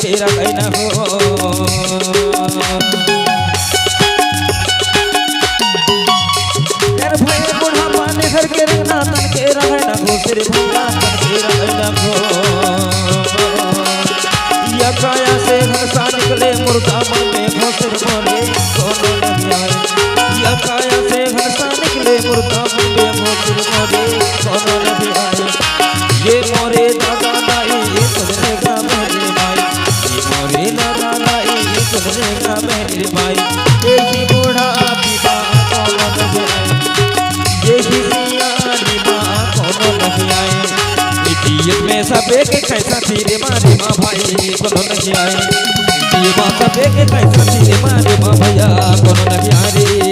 के रखै न हो यार भाई बूढ़ा पाने घर के रखना तन के रखै न हो तेरे भैया तन के रखै न हो या काया से घनसा निकले मुर्दा मन में घोसर मोरे कोनो नहीं आए या काया से घनसा निकले मुर्दा मन में घोसर मोरे कोनो नहीं आए ये मोरे दादा दाई सुनने का मेरे भाई ये मोरे दादा दाई सुनने का मेरे भाई यही बूढ़ा पिता कोनो नहीं आए यही सियानी माँ कोनो नहीं आए इतियत में सब एक कैसा थी मारे माँ भाई कोनो नहीं आए ये बात सब एक कैसा थी मारे माँ भैया कोनो नहीं आए